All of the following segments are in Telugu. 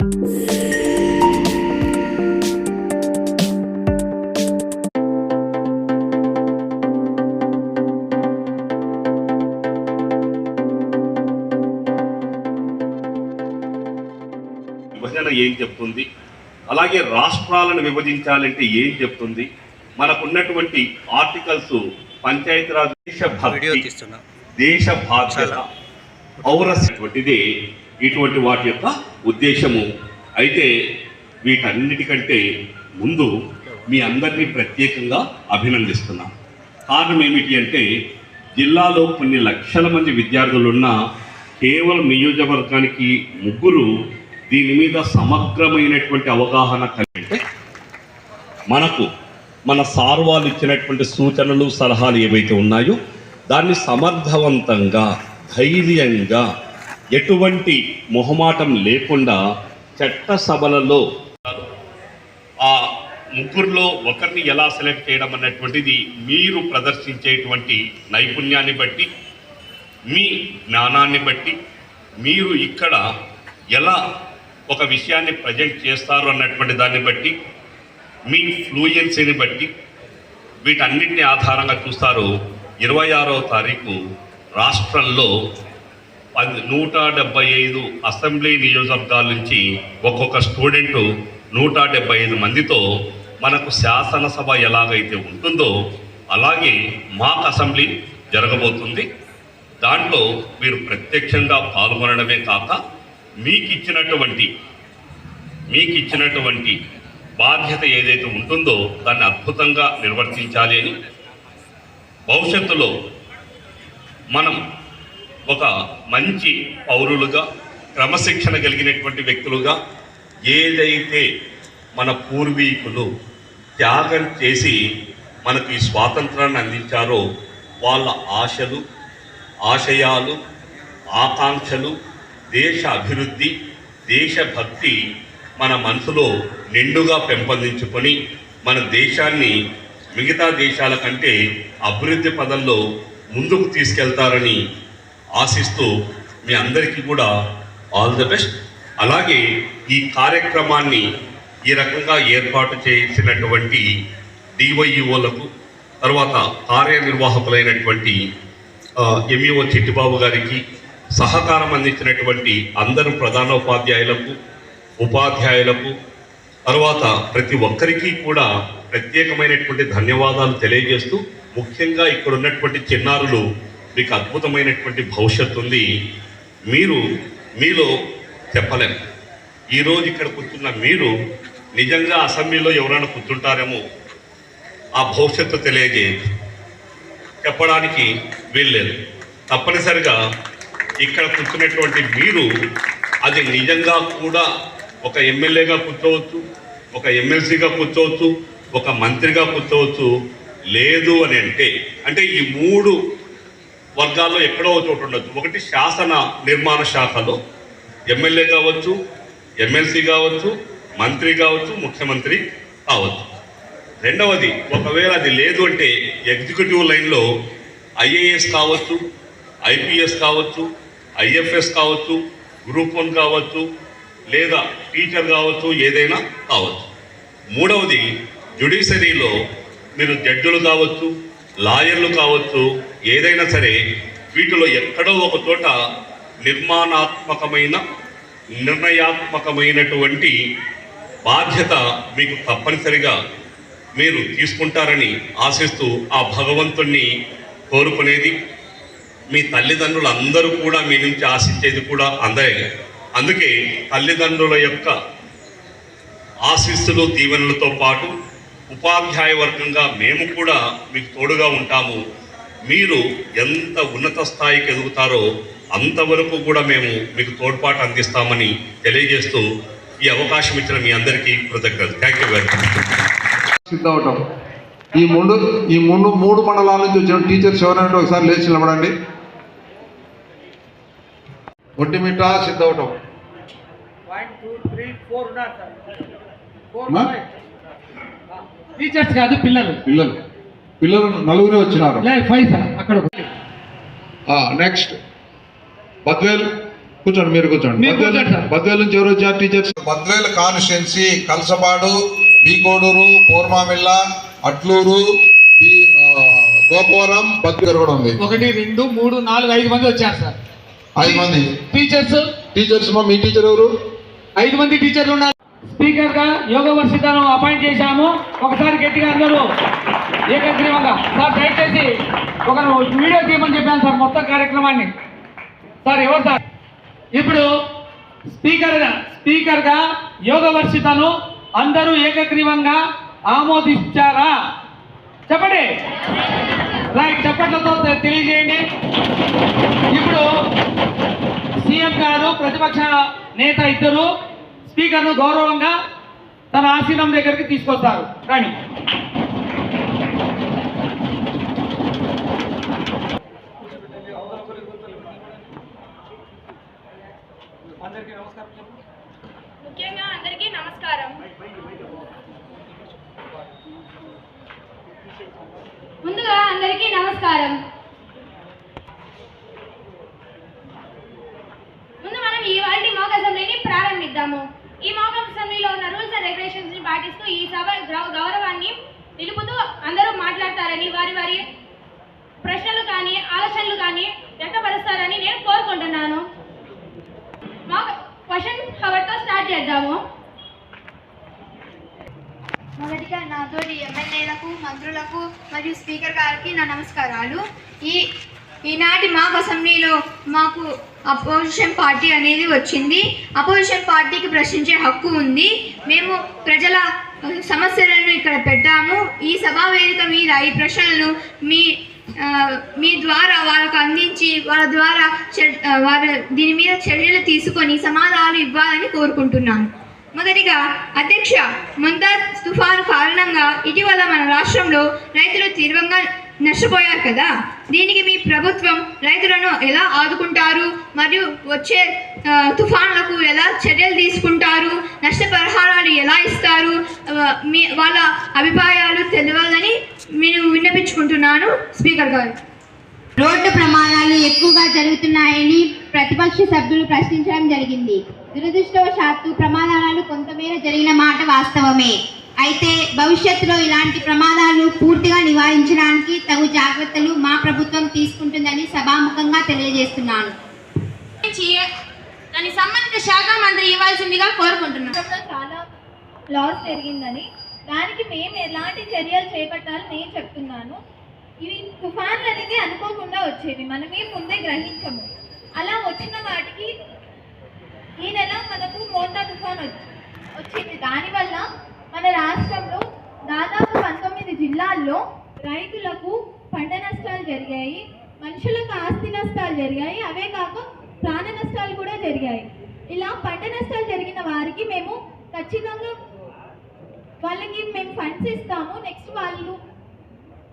విభజన ఏం చెప్తుంది, అలాగే రాష్ట్రాలను విభజించాలంటే ఏం చెప్తుంది, మనకున్నటువంటి ఆర్టికల్స్ పంచాయతీరాజ్ దేశ బాధ్యత పౌరస్వటిదే ఇటువంటి వాటి యొక్క ఉద్దేశము. అయితే వీటన్నిటికంటే ముందు మీ అందరినీ ప్రత్యేకంగా అభినందిస్తున్నాం. కారణం ఏమిటి అంటే జిల్లాలో కొన్ని లక్షల మంది విద్యార్థులున్నా కేవలం నియోజకవర్గానికి 3 దీని మీద సమగ్రమైనటువంటి అవగాహన కలిగి మనకు మన సార్ వాళ్ళు ఇచ్చినటువంటి సూచనలు సలహాలు ఏవైతే ఉన్నాయో దాన్ని సమర్థవంతంగా ధైర్యంగా ఎటువంటి మొహమాటం లేకుండా చట్టసభలలో ఆ 3లో ఒకరిని ఎలా సెలెక్ట్ చేయడం అన్నటువంటిది మీరు ప్రదర్శించేటువంటి నైపుణ్యాన్ని బట్టి, మీ జ్ఞానాన్ని బట్టి, మీరు ఇక్కడ ఎలా ఒక విషయాన్ని ప్రజెంట్ చేస్తారు అన్నటువంటి దాన్ని బట్టి, మీ ఫ్లూయెన్సీని బట్టి, వీటన్నిటిని ఆధారంగా చూస్తారు. 26వ తారీఖు రాష్ట్రంలో 175 అసెంబ్లీ నియోజకవర్గాల నుంచి ఒక్కొక్క స్టూడెంటు 175 మందితో మనకు శాసనసభ ఎలాగైతే ఉంటుందో అలాగే మాక్ అసెంబ్లీ జరగబోతుంది. దాంట్లో మీరు ప్రత్యక్షంగా పాల్గొనడమే కాక మీకు ఇచ్చినటువంటి బాధ్యత ఏదైతే ఉంటుందో దాన్ని అద్భుతంగా నిర్వర్తించాలి అని, భవిష్యత్తులో మనం ఒక మంచి పౌరులుగా క్రమశిక్షణ కలిగినటువంటి వ్యక్తులుగా ఏదైతే మన పూర్వీకులు త్యాగం చేసి మనకు ఈ స్వాతంత్రాన్ని అందించారో వాళ్ళ ఆశలు, ఆశయాలు, ఆకాంక్షలు, దేశ అభివృద్ధి, దేశభక్తి మన మనసులో నిండుగా పెంపొందించుకొని మన దేశాన్ని మిగతా దేశాల కంటే అభివృద్ధి పదంలో ముందుకు తీసుకెళ్తారని ఆశిస్తూ మీ అందరికీ కూడా ఆల్ ది బెస్ట్. అలాగే ఈ కార్యక్రమాన్ని ఈ రకంగా ఏర్పాటు చేసినటువంటి డివైఈఓలకు, తర్వాత కార్యనిర్వాహకులైనటువంటి ఎంఈఓ చిట్టిబాబు గారికి, సహకారం అందించినటువంటి అందరూ ప్రధానోపాధ్యాయులకు, ఉపాధ్యాయులకు, తర్వాత ప్రతి ఒక్కరికి కూడా ప్రత్యేకమైనటువంటి ధన్యవాదాలు తెలియజేస్తూ, ముఖ్యంగా ఇక్కడ ఉన్నటువంటి చిన్నారులు మీకు అద్భుతమైనటువంటి భవిష్యత్తు ఉంది. మీలో చెప్పలేం. ఈరోజు ఇక్కడ కూర్చున్న మీరు నిజంగా అసెంబ్లీలో ఎవరైనా కూర్చుంటారేమో, ఆ భవిష్యత్తు చెప్పడానికి వీల్లేదు. తప్పనిసరిగా ఇక్కడ కూర్చున్నటువంటి మీరు అది నిజంగా కూడా ఒక ఎమ్మెల్యేగా కూర్చోవచ్చు, ఒక ఎమ్మెల్సీగా కూర్చోవచ్చు, ఒక మంత్రిగా కూర్చోవచ్చు. లేదు అని అంటే ఈ 3 వర్గాల్లో ఎక్కడో చోటు ఉండొచ్చు. ఒకటి శాసన నిర్మాణ శాఖలో ఎమ్మెల్యే కావచ్చు, ఎమ్మెల్సీ కావచ్చు, మంత్రి కావచ్చు, ముఖ్యమంత్రి కావచ్చు. రెండవది, ఒకవేళ అది లేదు అంటే ఎగ్జిక్యూటివ్ లైన్లో ఐఏఎస్ కావచ్చు, ఐపీఎస్ కావచ్చు, ఐఎఫ్ఎస్ కావచ్చు, గ్రూప్ 1 కావచ్చు, లేదా టీచర్ కావచ్చు, ఏదైనా కావచ్చు. మూడవది, జ్యుడిషియరీలో మీరు జడ్జిలు కావచ్చు, లాయర్లు కావచ్చు, ఏదైనా సరే వీటిలో ఎక్కడో ఒక చోట నిర్ణయాత్మకమైనటువంటి బాధ్యత మీకు తప్పనిసరిగా మీరు తీసుకుంటారని ఆశిస్తూ ఆ భగవంతుణ్ణి కోరుకునేది. మీ తల్లిదండ్రులు అందరూ కూడా మీ నుంచి ఆశించేది కూడా అందుకే తల్లిదండ్రుల యొక్క ఆశీస్సులు, దీవెనలతో పాటు ఉపాధ్యాయ వర్గంగా మేము కూడా మీకు తోడుగా ఉంటాము. మీరు ఎంత ఉన్నత స్థాయికి ఎదుగుతారో అంతవరకు కూడా మేము మీకు తోడ్పాటు అందిస్తామని తెలియజేస్తూ ఈ అవకాశం ఇచ్చిన మీ అందరికీ కృతజ్ఞతలు. Thank you very much. Siddhavatam ఈ మూడు మండలాల నుంచి వచ్చిన టీచర్స్ ఎవరంటే ఒకసారి లేచి నిలబడండి. ఒట్టిమిట్ట సిద్ధవటం 1 2 3 4 ఉన్నారు సార్. 4 5 టీచర్స్ కాదు, పిల్లలు 4 వచ్చినారు. 5 సార్ అక్కడ. నెక్స్ట్ బద్వేల్ కూర్చోండి, మీరు కూర్చోండి. మీరు కూర్చోండి సార్. బద్వేలు నుంచి ఎవరు వచ్చారు టీచర్స్? బద్వేలు కాన్స్టిట్యున్సీ కలసపాడు, బీకోడూరు, పోర్మామిల్ల, అట్లూరు, గోపవరం, బద్వేలు కూడా ఉంది. 1 2 3 4 5 మంది వచ్చారు సార్. 5 మంది టీచర్స్. మీ టీచర్ ఎవరు? 5 మంది టీచర్లు ఉన్నారు. స్పీకర్ గా యోగ వర్షితను అపాయింట్ చేశాము. ఒకసారి గట్టిగా అందరూ ఏకగ్రీవంగా సార్ దయచేసి ఒక వీడియో తీయమని చెప్పాను సార్ మొత్తం కార్యక్రమాన్ని. సార్ ఎవరు సార్? ఇప్పుడు స్పీకర్ గా యోగ వర్షితను అందరూ ఏకగ్రీవంగా ఆమోదించారా? చెప్పండి. రైట్, చప్పట్లతో తెలియజేయండి. ఇప్పుడు సీఎం గారు, ప్రతిపక్ష నేత ఇద్దరు స్పీకర్ను గౌరవంగా తన ఆసీనం దగ్గరికి తీసుకొస్తారు. రండి. ముఖ్యంగా అందరికీ నమస్కారం. ముందుగా అందరికీ నమస్కారం. ముందు మనం ఇవాళ మాక్ అసెంబ్లీని ప్రారంభిద్దాము. ఈ మాక్ అసెంబ్లీలో ఉన్న రూల్స్ అండ్ రెగ్యులేషన్స్ ని పాటిస్తూ ఈ సభ గౌరవాన్ని నిలుపుతూ అందరూ మాట్లాడతారని, వారి వారి ప్రశ్నలు కానీ ఆలోచనలు కానీ వ్యక్తపరుస్తారని నేను కోరుకుంటున్నాను. మాకు క్వశ్చన్ హవర్తో స్టార్ట్ చేద్దాము. మొదటిగా నాతోటి ఎమ్మెల్యేలకు, మంత్రులకు మరియు స్పీకర్ గారికి నా నమస్కారాలు. ఈనాటి మాకు అసెంబ్లీలో మాకు అపోజిషన్ పార్టీ అనేది వచ్చింది. అపోజిషన్ పార్టీకి ప్రశ్నించే హక్కు ఉంది. మేము ప్రజల సమస్యలను ఇక్కడ పెట్టాము. ఈ సభా వేదిక మీద ఈ ప్రశ్నలను మీ ద్వారా వాళ్ళకు అందించి వాళ్ళ ద్వారా దీని మీద చర్యలు తీసుకొని సమాధానాలు ఇవ్వాలని కోరుకుంటున్నాను. మొదటిగా అధ్యక్ష, ముంతాజ్ తుఫాను కారణంగా ఇటీవల మన రాష్ట్రంలో రైతులు తీవ్రంగా నష్టపోయారు కదా. దీనికి మీ ప్రభుత్వం రైతులను ఎలా ఆదుకుంటారు మరియు వచ్చే తుఫాన్లకు ఎలా చర్యలు తీసుకుంటారు, నష్టపరిహారాలు ఎలా ఇస్తారు, వాళ్ళ అభిప్రాయాలు తెలియాలని నేను విన్నపించుకుంటున్నాను స్పీకర్ గారు. రోడ్డు ప్రమాదాలు ఎక్కువగా జరుగుతున్నాయని ప్రతిపక్ష సభ్యులు ప్రశ్నించడం జరిగింది. దురదృష్టవశాత్తు ప్రమాదాలు కొంతమేర జరిగిన మాట వాస్తవమే. అయితే భవిష్యత్తులో ఇలాంటి ప్రమాదాలు పూర్తిగా నివారించడానికి తగు జాగ్రత్తలు మా ప్రభుత్వం తీసుకుంటుందని సభాముఖంగా తెలియజేస్తున్నాను. దాని సంబంధిత శాఖ మంత్రి ఇవ్వాల్సిందిగా కోరుకుంటున్నాను. చాలా లాస్ జరిగిందని, దానికి మేము ఎలాంటి చర్యలు చేపట్టాలని నేను చెప్తున్నాను. ఇవి తుఫాన్లు అనేది అనుకోకుండా వచ్చేవి, మనమే ముందే గ్రహించము. అలా వచ్చిన వాటికి ఈ నెల మనకు మోంతా తుఫాన్ వచ్చింది. దానివల్ల మన రాష్ట్రంలో దాదాపు 19 జిల్లాల్లో రైతులకు పంట నష్టాలు జరిగాయి, మనుషులకు ఆస్తి నష్టాలు జరిగాయి, అవే కాక ప్రాణ నష్టాలు కూడా జరిగాయి. ఇలా పంట నష్టాలు జరిగిన వారికి మేము ఖచ్చితంగా వాళ్ళకి మేము ఫండ్స్ ఇస్తాము. నెక్స్ట్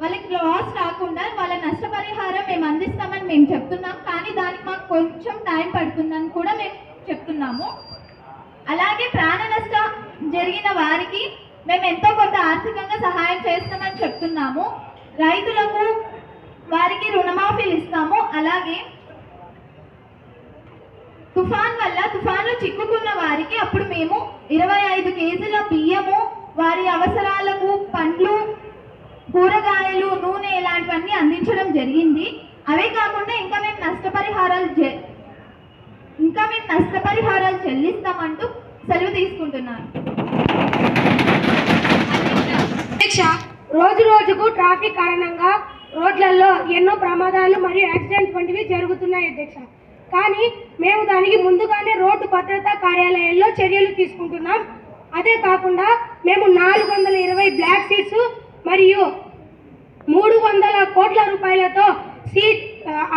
వాళ్ళకి లాస్ రాకుండా వాళ్ళ నష్టపరిహారం మేము అందిస్తామని మేము చెప్తున్నాం. కానీ దానికి మాకు కొంచెం టైం పడుతుందని కూడా మేము చెప్తున్నాము. అలాగే ప్రాణ నష్టం జరిగిన వారికి మేము ఎంతో కొంత ఆర్థికంగా సహాయం చేస్తామని చెప్తున్నాము. రైతులకు వారికి రుణమాఫీలు ఇస్తాము. అలాగే తుఫాన్లో చిక్కుకున్న వారికి అప్పుడు మేము 25 కేజీల బియ్యము, వారి అవసరాలకు పండ్లు, కూరగాయలు, నూనె ఇలాంటివన్నీ అందించడం జరిగింది. అవే కాకుండా ఇంకా మేము నష్టపరిహారాలు చెల్లిస్తామంటూ సెలవు తీసుకుంటున్నాను. రోజు రోజుకు ట్రాఫిక్ కారణంగా రోడ్లలో ఎన్నో ప్రమాదాలు మరియు యాక్సిడెంట్స్ వంటివి జరుగుతున్నాయి అధ్యక్ష. కానీ మేము దానికి ముందుగానే రోడ్డు భద్రతా కార్యాలయాల్లో చర్యలు తీసుకుంటున్నాం. అదే కాకుండా మేము 420 బ్లాక్ సీట్స్ మరియు 300 కోట్ల రూపాయలతో సీట్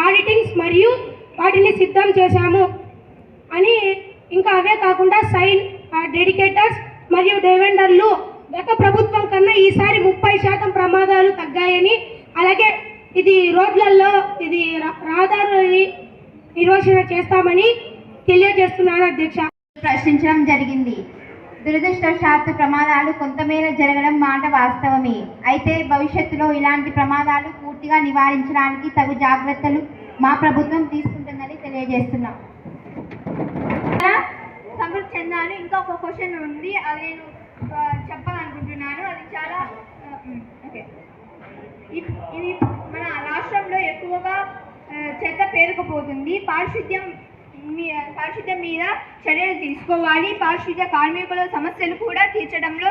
ఆడిటింగ్స్ మరియు వాటిని సిద్ధం చేశాము అని, ఇంకా అవే కాకుండా సైన్ డెడికేటర్స్ మరియు డివెండర్లు గత ప్రభుత్వం కన్నా ఈసారి 30% ప్రమాదాలు తగ్గాయని, అలాగే ఇది రోడ్లలో ఇది రహదారులని నిర్వహణ చేస్తామని తెలియజేస్తున్నాను అధ్యక్ష. ప్రశ్నించడం జరిగింది. దురదృష్టవశాత్తు ప్రమాదాలు కొంతమేర జరగడం మాట వాస్తవమే. అయితే భవిష్యత్తులో ఇలాంటి ప్రమాదాలు పూర్తిగా నివారించడానికి తగు జాగ్రత్తలు మా ప్రభుత్వం తీసుకుంటుందని తెలియజేస్తున్నాం. సంతృప్తి చెందాను. ఇంకా ఒక క్వశ్చన్ ఉంది, అది నేను చెప్పాలనుకుంటున్నాను. అది చాలా ఓకే. ఇది మన రాష్ట్రంలో ఎక్కువగా చెత్త పేరుకుపోతుంది. పారిశుద్ధ్యం మీద చర్యలు తీసుకోవాలి. పారిశుద్ధ్య కార్మికుల సమస్యలు కూడా తీర్చడంలో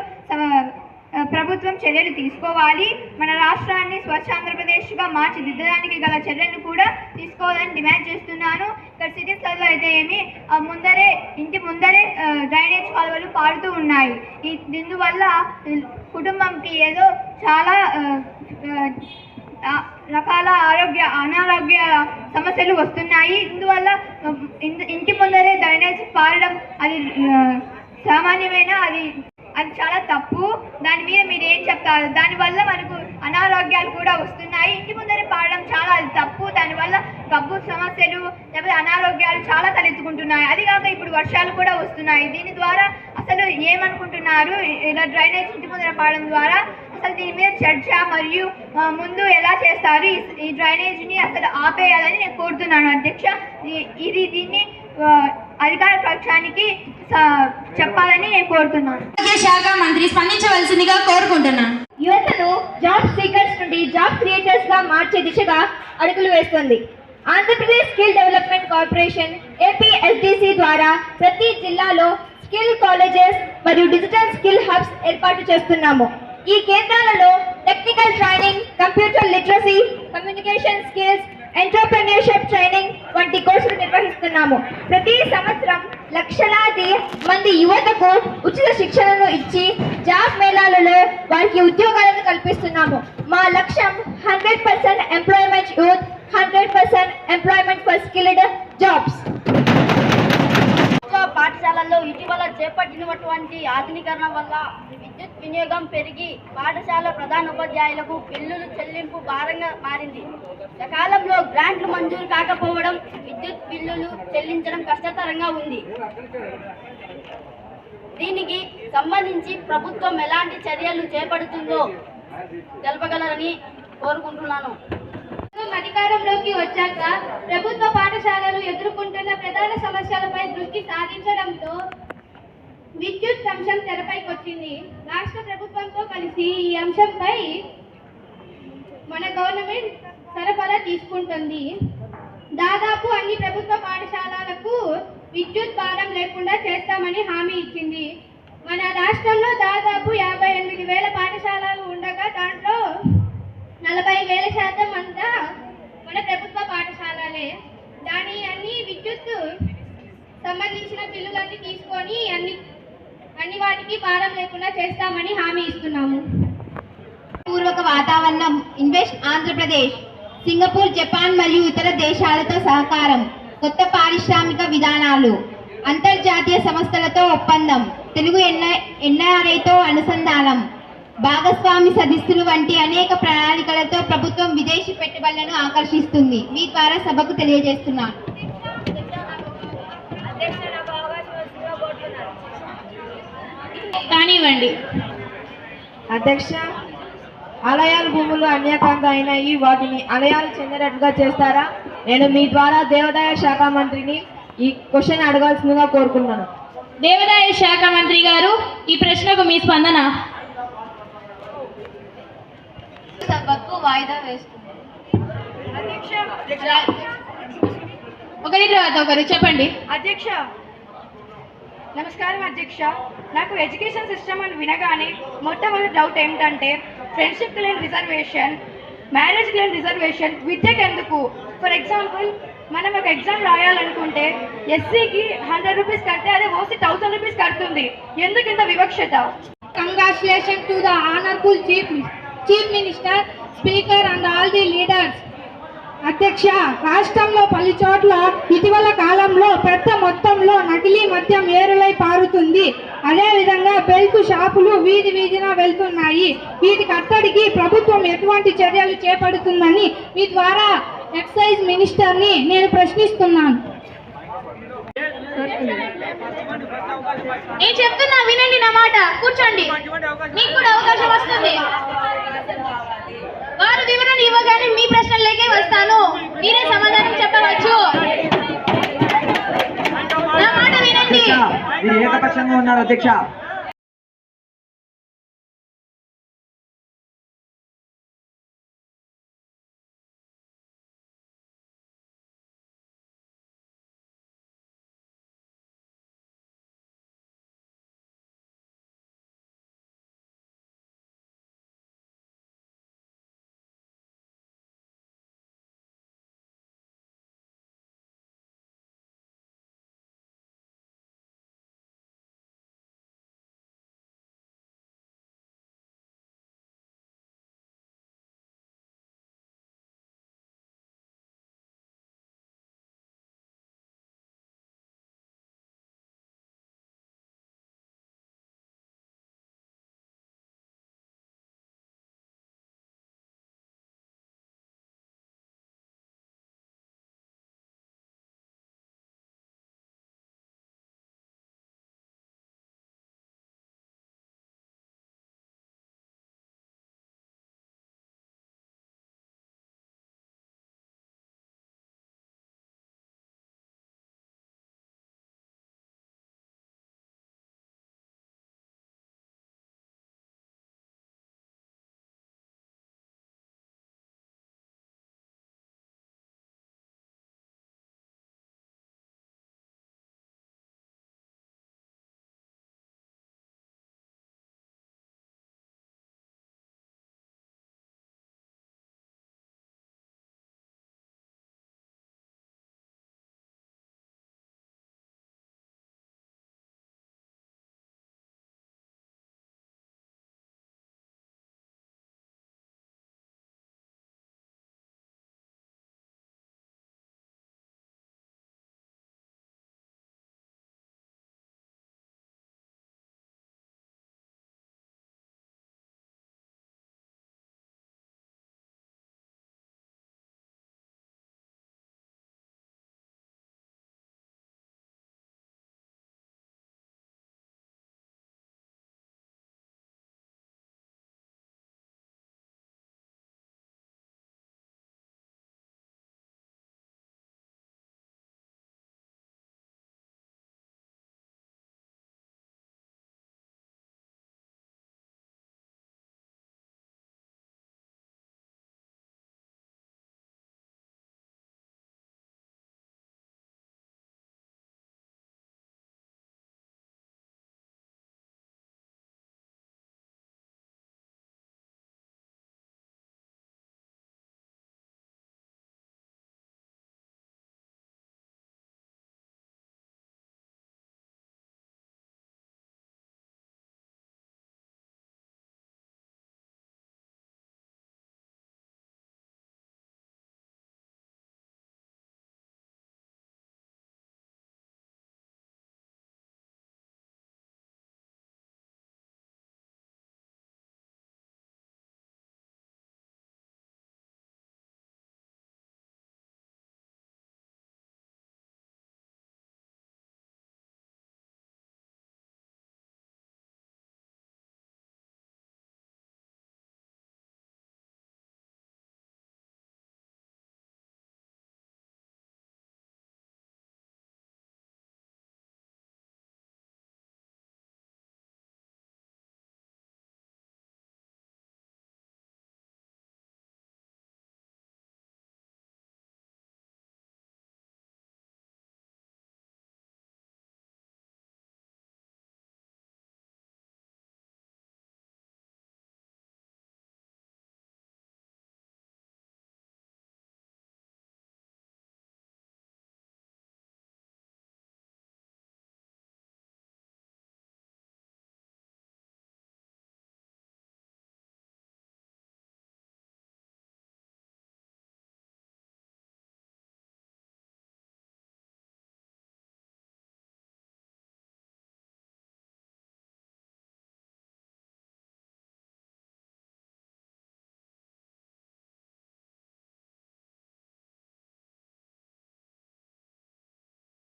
ప్రభుత్వం చర్యలు తీసుకోవాలి. మన రాష్ట్రాన్ని స్వచ్ఛ ఆంధ్రప్రదేశ్గా మార్చిదిద్దడానికి గల చర్యలు కూడా తీసుకోవాలని డిమాండ్ చేస్తున్నాను. ఇక్కడ సిటీస్లలో అయితే ఇంటి ముందరే డ్రైనేజ్ కాలువలు పారుతూ ఉన్నాయి. దీనివల్ల కుటుంబంకి ఏదో చాలా రకాల అనారోగ్య సమస్యలు వస్తున్నాయి. ఇందువల్ల ఇంటి ముందరే డ్రైనేజ్ పారడం అది సామాన్యమైన అది చాలా తప్పు. దాని మీద మీరు ఏం చెప్తారు? దానివల్ల మనకు అనారోగ్యాలు కూడా వస్తున్నాయి. ఇంటి ముందరే పారడం చాలా తప్పు. దానివల్ల గబ్బు సమస్యలు లేకపోతే అనారోగ్యాలు చాలా తలెత్తుకుంటున్నాయి. అది కాక ఇప్పుడు వర్షాలు కూడా వస్తున్నాయి. దీని ద్వారా అసలు ఏమనుకుంటున్నారు? ఇలా డ్రైనేజ్ ఇంటి ముందర పారడం ద్వారా అసలు దీని మీద చర్చ మరియు ముందు ఎలా చేస్తారు? ఈ డ్రైనేజ్ని అసలు ఆపేయాలని నేను కోరుతున్నాను అధ్యక్ష. దీన్ని అధికార పక్షానికి చెప్పాలని నేను కోరుతున్నాను. శాఖ మంత్రి స్పందించవలసిందిగా కోరుకుంటున్నాను. యువతను జాబ్ సీకర్స్ నుండి జాబ్ క్రియేటర్స్ గా మార్చే దిశగా అడుగులు వేస్తుంది. Andhra Pradesh skill development corporation APSDC ద్వారా ప్రతి జిల్లాలో స్కిల్ కాలేజెస్ మరియు డిజిటల్ స్కిల్ హబ్స్ ఏర్పాటు చేస్తున్నాము. ఈ కేంద్రాలలో technical training, computer literacy, communication skills, entrepreneurship training వంటి కోర్సులు నిర్వహిస్తున్నాము. ప్రతి సంవత్సరం లక్షలాది మంది యువతకు ఉచిత శిక్షణను ఇచ్చి జాబ్ మేళాలలో వారికి ఉద్యోగాలను కల్పిస్తున్నాము. మా లక్ష్యం 100% employment youth, 100% employment for skilled jobs. పాఠశాలల్లో ఇటీవల చేపట్టినటువంటి ఆధునీకరణ వల్ల విద్యుత్ వినియోగం పెరిగి పాఠశాల ప్రధానోపాధ్యాయులకు బిల్లులు చెల్లింపు భారంగా మారింది. సకాలంలో గ్రాంట్లు మంజూరు కాకపోవడం విద్యుత్ బిల్లులు చెల్లించడం కష్టతరంగా ఉంది. దీనికి సంబంధించి ప్రభుత్వం ఎలాంటి చర్యలు చేపడుతుందో తెలపగలరని కోరుకుంటున్నాను. అధికారంలోకి వచ్చాక ప్రభుత్వ పాఠశాలలు ఎదుర్కొంటున్న ప్రధాన సమస్యలపై దృష్టి సాధించడంతో విద్యుత్ అంశం తెరపైకి వచ్చింది. రాష్ట్ర ప్రభుత్వంతో కలిసి ఈ అంశంపై మన గవర్నమెంట్ సరఫరా తీసుకుంటుంది. దాదాపు అన్ని ప్రభుత్వ పాఠశాలలకు విద్యుత్ భారం లేకుండా చేస్తామని హామీ ఇచ్చింది. మన రాష్ట్రంలో దాదాపు 58,000 పాఠశాలలు ఉండగా దాంట్లో 40,000% అంతా మన ప్రభుత్వ పాఠశాలలే. దాని అన్ని విద్యుత్ సంబంధించిన బిల్లులన్నీ తీసుకొని అన్ని వాటికి భారం లేకుండా చేస్తామని హామీ ఇస్తున్నాము. పూర్వక వాతావరణం, ఇన్వెస్ట్ ఆంధ్రప్రదేశ్, సింగపూర్, జపాన్ మరియు ఇతర దేశాలతో సహకారం, కొత్త పారిశ్రామిక విధానాలు, అంతర్జాతీయ సంస్థలతో ఒప్పందం, తెలుగు NRIతో అనుసంధానం, భాగస్వామి సదస్సులు వంటి అనేక ప్రణాళికలతో ప్రభుత్వం విదేశీ పెట్టుబడులను ఆకర్షిస్తుంది. మీ ద్వారా సభకు తెలియజేస్తున్నాను. కానివ్వండి అధ్యక్ష, ఆలయాల భూములు అన్యాక్రాంత అయినాయి. వాటిని ఆలయాలు చెందినట్టుగా చేస్తారా? నేను మీ ద్వారా దేవాదాయ శాఖ మంత్రిని ఈ క్వశ్చన్ అడగాల్సిందిగా కోరుకుంటున్నాను. దేవాదాయ శాఖ మంత్రి గారు, ఈ ప్రశ్నకు మీ స్పందన. సభకు వాయిదా వేస్తుంది. ఒకరి తర్వాత ఒకరు చెప్పండి. అధ్యక్ష నమస్కారం. అధ్యక్ష, నాకు ఎడ్యుకేషన్ సిస్టమ్ అని వినగానే మొట్టమొదటి డౌట్ ఏమిటంటే ఫ్రెండ్షిప్ లేని రిజర్వేషన్, మ్యారేజ్ లేని రిజర్వేషన్ విద్యకు ఎందుకు? ఫర్ ఎగ్జాంపుల్, మనం ఒక ఎగ్జామ్ రాయాలనుకుంటే ఎస్సీకి 100 రూపీస్ కడితే అదే ఓసీ 1000 రూపీస్ కడుతుంది. ఎందుకు ఇంత వివక్షత? Congratulations to the honorable Chief Minister, Speaker and all the leaders. అధ్యక్ష, రాష్ట్రంలో పలు చోట్ల ఇటీవల కాలంలో పెద్ద మొత్తంలో నకిలీ మద్యం ఏరులై పారుతుంది. అదేవిధంగా బెల్ట్ షాపులు వీధి వీధిన వెళ్తున్నాయి. వీటి కట్టడికి ప్రభుత్వం ఎటువంటి చర్యలు చేపడుతుందని మీ ద్వారా ఎక్సైజ్ మినిస్టర్ని నేను ప్రశ్నిస్తున్నాను. నేను చెప్తున్నా, వినండి నా మాట, కూర్చోండి, మీకు కూడా అవకాశం వస్తుంది. వారు వివరణ ఇవ్వగానే మీ ప్రశ్నలకే వస్తాను, మీరే సమాధానం చెప్పవచ్చు. నా మాట వినండి. ఎమ్మెల్యే మీరు ఏకపక్షంగా ఉన్నారు అధ్యక్ష.